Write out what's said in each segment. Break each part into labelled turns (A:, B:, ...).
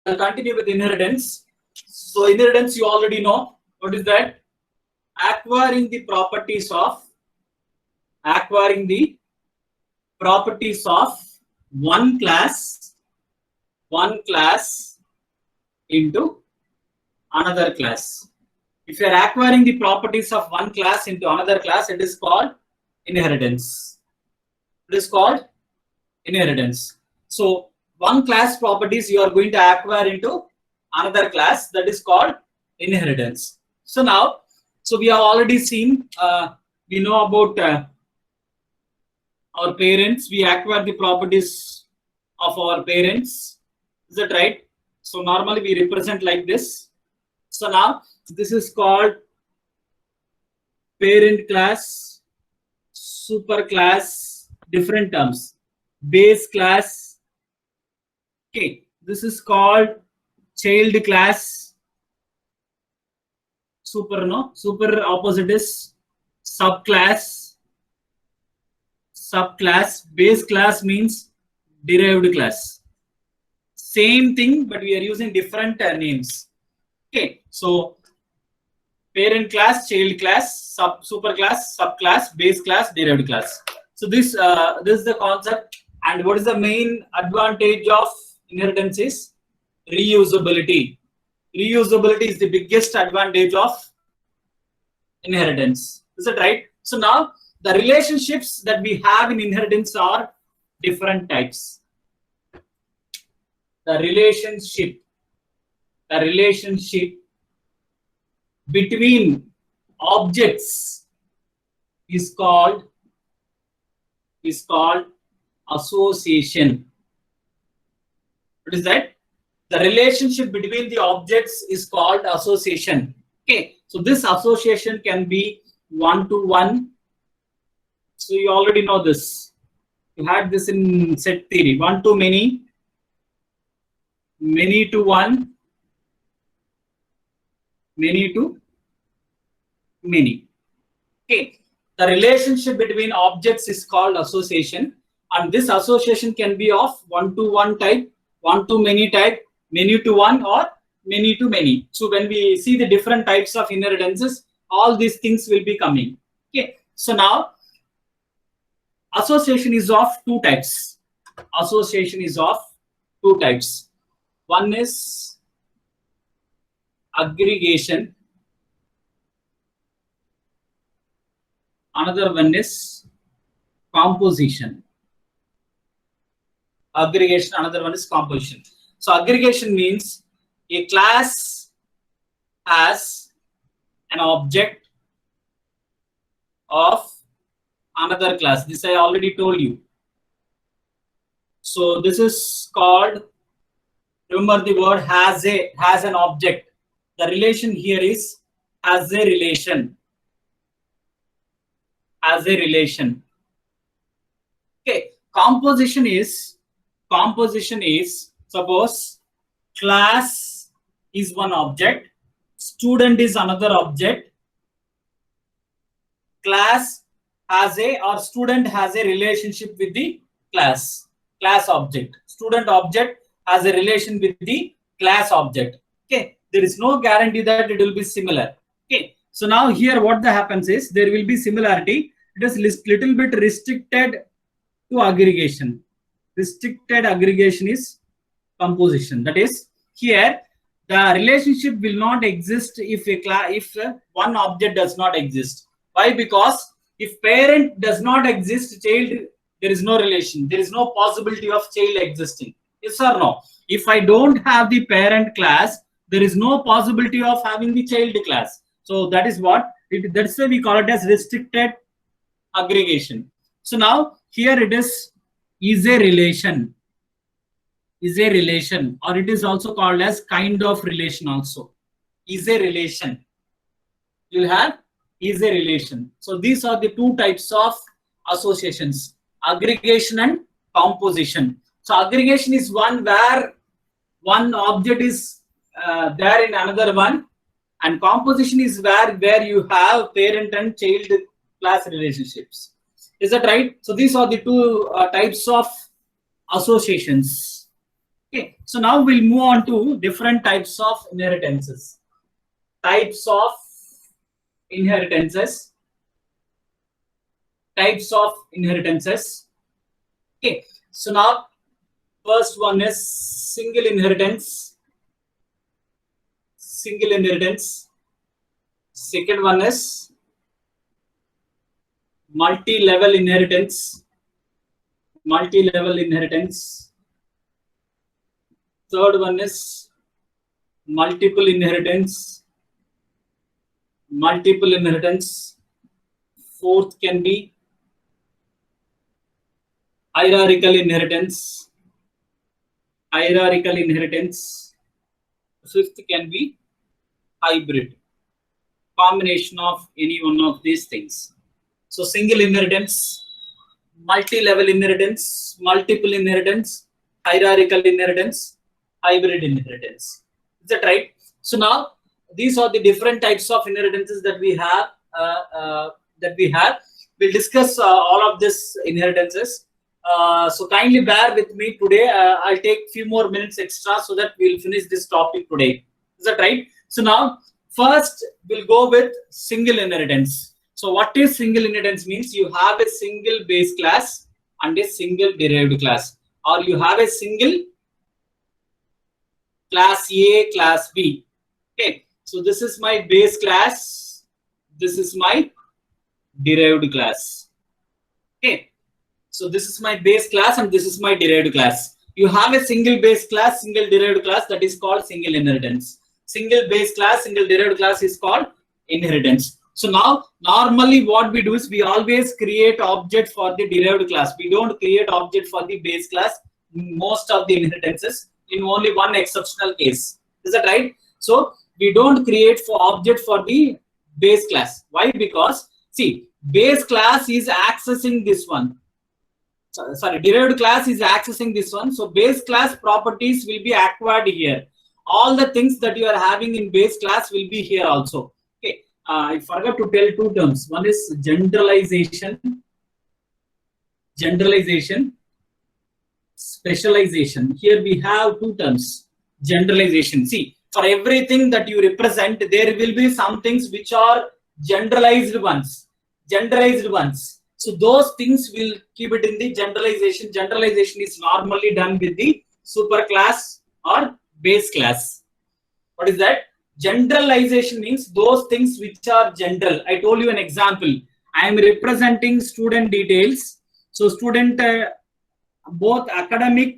A: I'll continue with inheritance. So inheritance, you already know. What is that? Acquiring the properties of one class into another class. If you are acquiring the properties of one class into another class, it is called inheritance. It is called inheritance. So one class properties you are going to acquire into another class, that is called inheritance. So now, so we have already seen, we know about our parents. We acquire the properties of our parents. Is that right? So normally we represent like this. So now this is called parent class, super class, different terms, base class. Okay, this is called child class. Super, no? Super opposite is subclass. Subclass. Base class means derived class. Same thing, but we are using different names. Okay, so parent class, child class, super class, subclass, base class, derived class. So this is the concept. And what is the main advantage of inheritance is reusability. Reusability is the biggest advantage of inheritance. Is that right? So now the relationships that we have in inheritance are different types. The relationship between objects is called association. What is that? The relationship between the objects is called association. Okay, so this association can be one-to-one. So you already know this. You had this in set theory. One-to-many, many-to-one, many-to-many. Okay, the relationship between objects is called association, and this association can be of one-to-one type, one-to-many type, many-to-one, or many-to-many. So when we see the different types of inheritances, all these things will be coming. Okay, so now association is of two types. Association is of two types. One is aggregation. Another one is composition. Aggregation, another one is composition. So aggregation means a class has an object of another class. This I already told you. So this is called, remember the word has an object. The relation here is as a relation. As a relation. Okay, composition is suppose class is one object, student is another object, class has a or student has a relationship with the class object. Student object has a relation with the class object. Okay, there is no guarantee that it will be similar. Okay, so now here what happens is there will be similarity. It is little bit restricted to aggregation. Restricted aggregation is composition. That is, here the relationship will not exist if one object does not exist. Why? Because if parent does not exist, child, there is no relation. There is no possibility of child existing. Yes or no? If I don't have the parent class, there is no possibility of having the child class. So that is what that's why we call it as restricted aggregation. So now here it is a relation. Is a relation, or it is also called as kind of relation also. Is a relation. You'll have is a relation. So these are the two types of associations, aggregation and composition. So aggregation is one where one object is there in another one, and composition is where you have parent and child class relationships. Is that right? So these are the two types of associations. Okay, so now we'll move on to different types of inheritances. Types of inheritances. Types of inheritances. Okay, so now first one is single inheritance. Single inheritance. Second one is multi-level inheritance. Multi-level inheritance. Third one is multiple inheritance. Multiple inheritance. Fourth can be hierarchical inheritance. Hierarchical inheritance. Fifth can be hybrid. Combination of any one of these things. So single inheritance, multi-level inheritance, multiple inheritance, hierarchical inheritance, hybrid inheritance. Is that right? So now these are the different types of inheritances that we have. We'll discuss all of these inheritances. So kindly bear with me today. I'll take few more minutes extra so that we'll finish this topic today. Is that right? So now first we'll go with single inheritance. So what is single inheritance means? You have a single base class and a single derived class, or you have a single class A, class B. Okay, so this is my base class, this is my derived class. Okay, so this is my base class and this is my derived class. You have a single base class, single derived class, that is called single inheritance. Single base class, single derived class is called inheritance. So now normally what we do is we always create object for the derived class. We don't create object for the base class most of the inheritances, in only one exceptional case. Is that right? So we don't create for object for the base class. Why? Because see, base class is accessing this one. Sorry, derived class is accessing this one. So base class properties will be acquired here. All the things that you are having in base class will be here also. Okay, I forgot to tell two terms. One is generalization, generalization, specialization. Here we have two terms. Generalization. See, for everything that you represent, there will be some things which are generalized ones. Generalized ones. So those things will keep it in the generalization. Generalization is normally done with the superclass or base class. What is that? Generalization means those things which are general. I told you an example. I am representing student details. So student both academic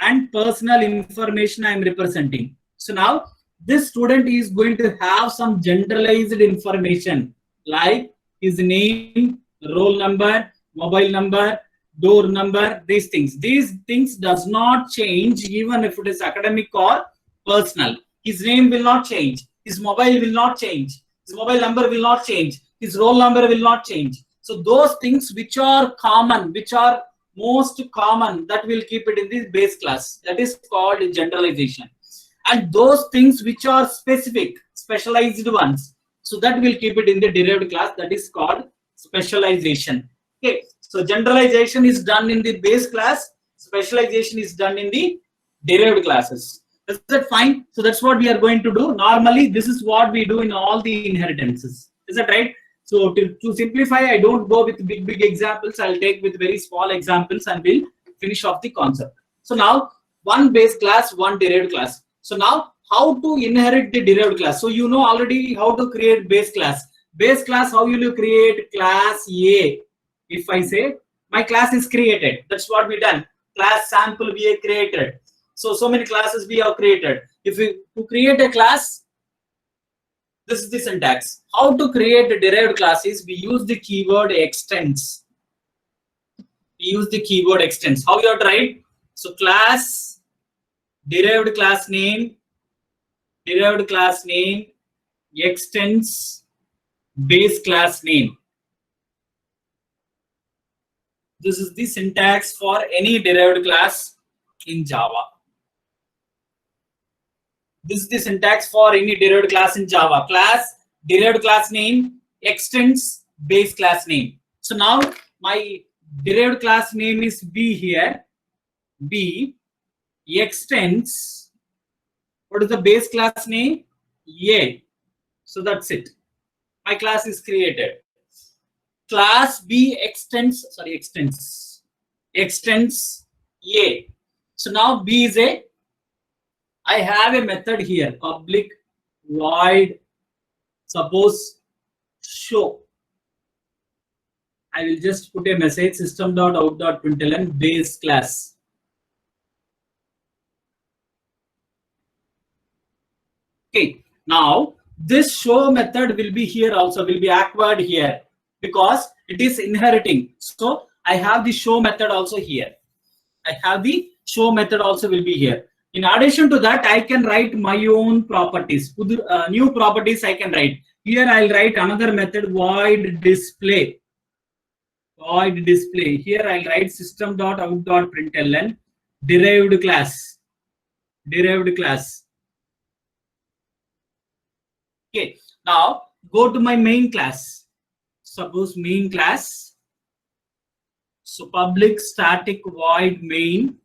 A: and personal information I am representing. So now this student is going to have some generalized information like his name, roll number, mobile number, door number, these things. These things does not change even if it is academic or personal. His name will not change. His mobile will not change. His mobile number will not change. His roll number will not change. So those things which are common, which are most common, that will keep it in the base class. That is called generalization. And those things which are specific, specialized ones, so that will keep it in the derived class. That is called specialization. Okay, so generalization is done in the base class, specialization is done in the derived classes. Is that fine? So that's what we are going to do. Normally, this is what we do in all the inheritances. Is that right? So to simplify, I don't go with big examples. I'll take with very small examples and we'll finish off the concept. So now one base class, one derived class. So now how to inherit the derived class? So you know already how to create base class. Base class, how will you create class A? If I say my class is created, that's what we done. Class sample we have created. So many classes we have created. If we to create a class, this is the syntax. How to create the derived classes? We use the keyword extends. We use the keyword extends. How you have to write? So class, derived class name, extends, base class name. This is the syntax for any derived class in Java. This is the syntax for any derived class in Java. Class, derived class name, extends, base class name. So now my derived class name is B here. B. extends, what is the base class name? A. So that's it. My class is created. Class B extends A. So now B is a, I have a method here, public void, suppose show. I will just put a message system.out.println base class. Okay, now this show method will be here also, will be acquired here because it is inheriting. So I have the show method also here. I have the show method also will be here. In addition to that, I can write my own properties. New properties I can write. Here I'll write another method, void display. Void display. Here I'll write system.out.println derived class. Derived class. Okay. Now go to my main class. Suppose main class. So public static void main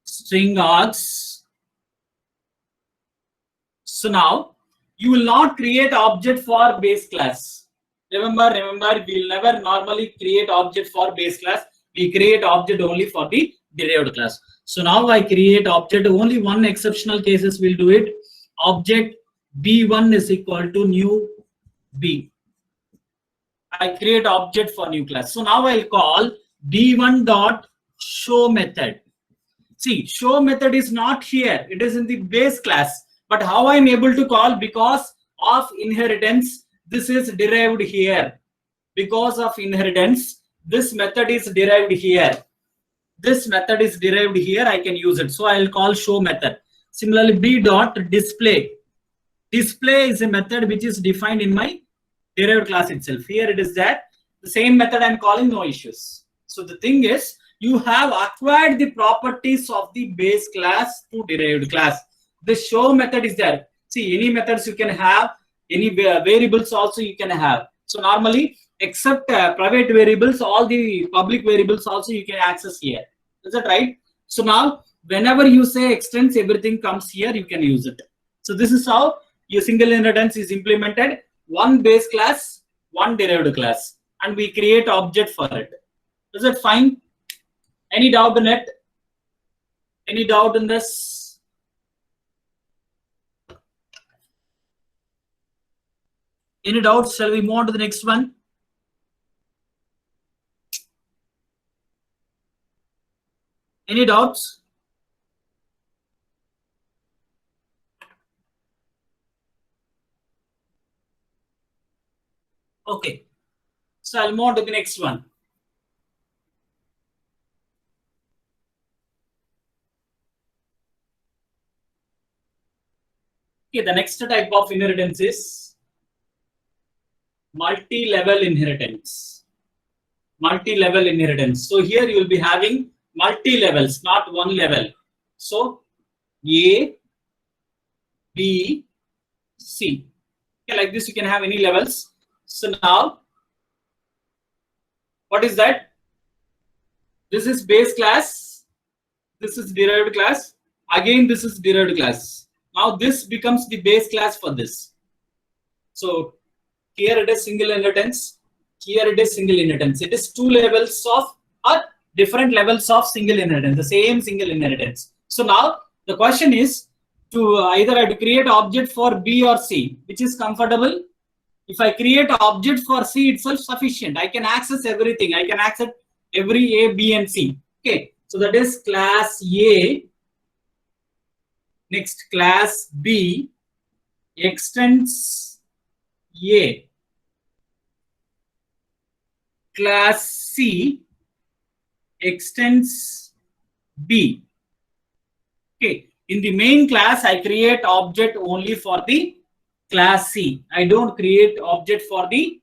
A: string args. So now you will not create object for base class. Remember, we will never normally create object for base class. We create object only for the derived class. So now I create object, only one exceptional cases will do it. Object B1 is equal to new B. I create object for new class. So now I'll call B1 dot show method. See, show method is not here. It is in the base class. But how I'm able to call? Because of inheritance, this is derived here. Because of inheritance, this method is derived here. This method is derived here. I can use it. So I'll call show method. Similarly, B dot display. Display is a method which is defined in my derived class itself. Here it is that the same method I'm calling, no issues. So the thing is, you have acquired the properties of the base class to derived class. The show method is there. See, any methods you can have, any variables also you can have. So normally, except private variables, all the public variables also you can access here. Is that right? So now, whenever you say extends, everything comes here, you can use it. So this is how your single inheritance is implemented. One base class, one derived class, and we create object for it. Is it fine? Any doubt in it? Any doubt in this? Any doubts? Shall we move on to the next one? Any doubts? Okay. So I'll move on to the next one. Okay, the next type of inheritance is multi-level inheritance. Multi-level inheritance. So here you will be having multi-levels, not one level. So A, B, C. Okay, like this you can have any levels. So now, what is that? This is base class. This is derived class. Again, this is derived class. Now this becomes the base class for this. So here it is single inheritance. Here it is single inheritance. It is two levels of or different levels of single inheritance, the same single inheritance. So now the question is to either I have to create object for B or C, which is comfortable. If I create object for C itself, sufficient. I can access everything. I can access every A, B, and C. Okay. So that is class A. Next, class B extends A. Class C extends B. Okay. In the main class, I create object only for the class C. I don't create object for the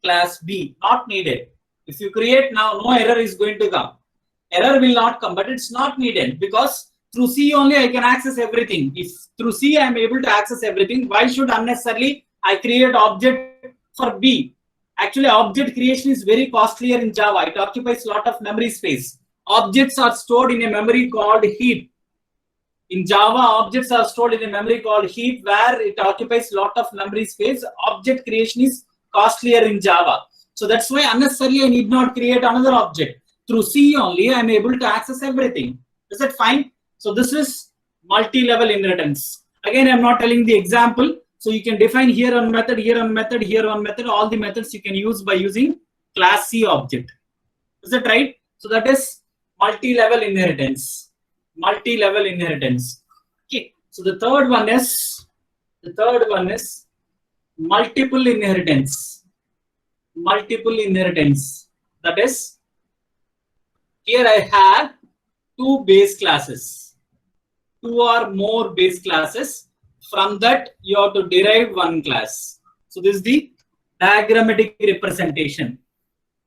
A: class B. Not needed. If you create now, no error is going to come. Error will not come, but it's not needed because through C only I can access everything. If through C I am able to access everything, why should unnecessarily I create object for B? Actually, object creation is very costlier in Java. It occupies a lot of memory space. Objects are stored in a memory called heap. In Java, objects are stored in a memory called heap, where it occupies a lot of memory space. Object creation is costlier in Java. So that's why unnecessarily I need not create another object. Through C only, I'm able to access everything. Is that fine? So this is multi-level inheritance. Again, I'm not telling the example. So you can define here one method, here one method, here one method. All the methods you can use by using class C object. Is that right? So that is multi-level inheritance. Multi-level inheritance. Okay. So the third one is multiple inheritance. Multiple inheritance. That is, here I have two base classes, two or more base classes. From that, you have to derive one class. So this is the diagrammatic representation.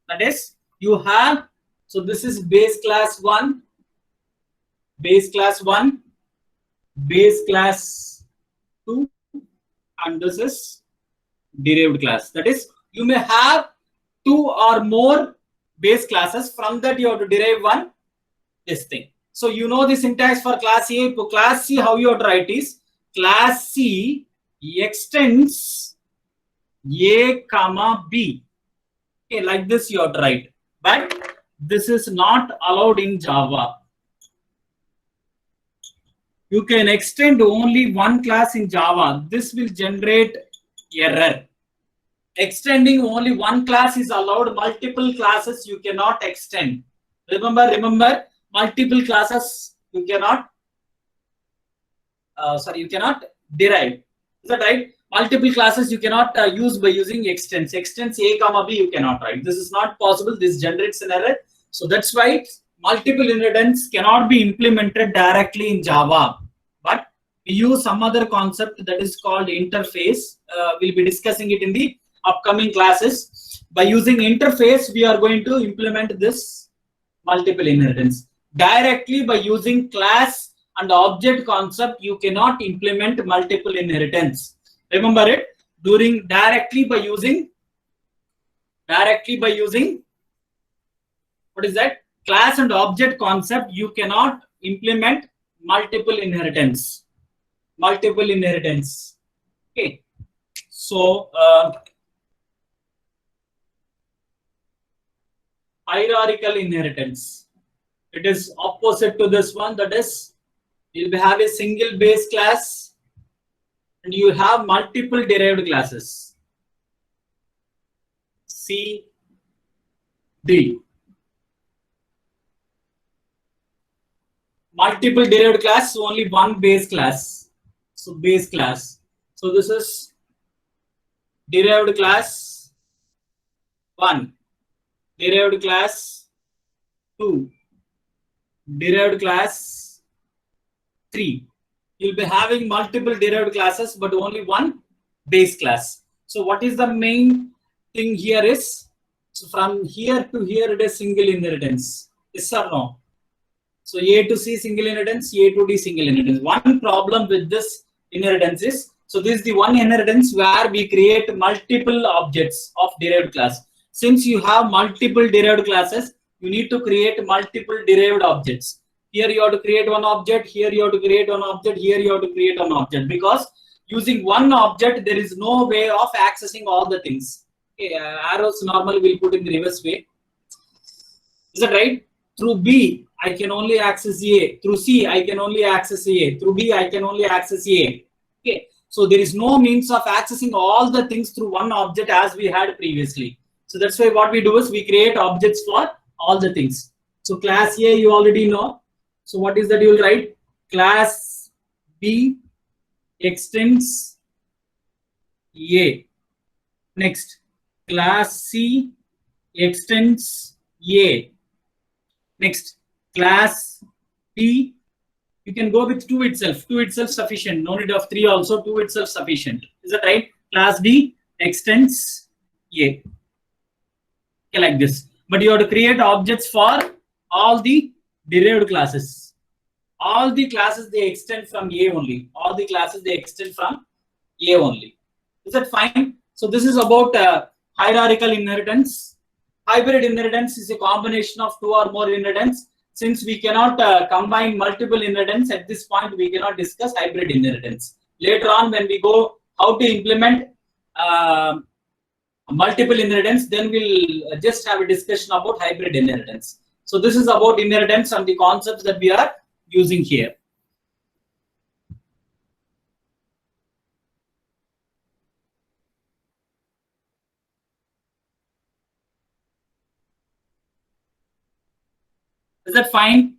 A: That is, you have, so this is base class 1, base class 1, base class 2, and this is derived class. That is, you may have two or more base classes. From that, you have to derive one this thing. So you know the syntax for class A. For class C, how you have to write is class C extends A comma B. Okay, like this you have to write. But this is not allowed in Java. You can extend only one class in Java. This will generate error. Extending only one class is allowed. Multiple classes you cannot extend. Remember, multiple classes you cannot. You cannot derive. Is that right? Multiple classes you cannot use by using extends. Extends A comma B you cannot write. This is not possible. This generates an error. So that's why multiple inheritance cannot be implemented directly in Java. But we use some other concept that is called interface. We'll be discussing it in the upcoming classes. By using interface, we are going to implement this multiple inheritance. Directly by using class and object concept, you cannot implement multiple inheritance. Remember it. During directly by using what is that? Class and object concept, you cannot implement multiple inheritance. Multiple inheritance. Okay. So hierarchical inheritance. It is opposite to this one. That is, you'll have a single base class and you have multiple derived classes. C, D. Multiple derived class, only one base class. So base class. So this is derived class 1, derived class 2, derived class 3. You'll be having multiple derived classes, but only one base class. So what is the main thing here is, so from here to here it is single inheritance. Yes or no? So A to C single inheritance, A to D single inheritance. One problem with this inheritance is, so this is the one inheritance where we create multiple objects of derived class. Since you have multiple derived classes, you need to create multiple derived objects. Here you have to create one object, here you have to create one object, here you have to create one object. Because using one object, there is no way of accessing all the things. Okay, arrows normally will put in the reverse way. Is that right? Through B, I can only access A. Through C, I can only access A. Through B, I can only access A. Okay. So there is no means of accessing all the things through one object as we had previously. So that's why what we do is we create objects for all the things. So class A, you already know. So what is that you will write? Class B extends A. Next, class C extends A. Next, class D, you can go with 2 itself. 2 itself sufficient. No need of 3 also. 2 itself sufficient. Is that right? Class D extends A. Okay, like this. But you have to create objects for all the derived classes. All the classes they extend from A only. All the classes they extend from A only. Is that fine? So this is about hierarchical inheritance. Hybrid inheritance is a combination of 2 or more inheritance. Since we cannot combine multiple inheritance at this point, we cannot discuss hybrid inheritance. Later on, when we go how to implement multiple inheritance, then we'll just have a discussion about hybrid inheritance. So this is about inheritance and the concepts that we are using here. Is that fine?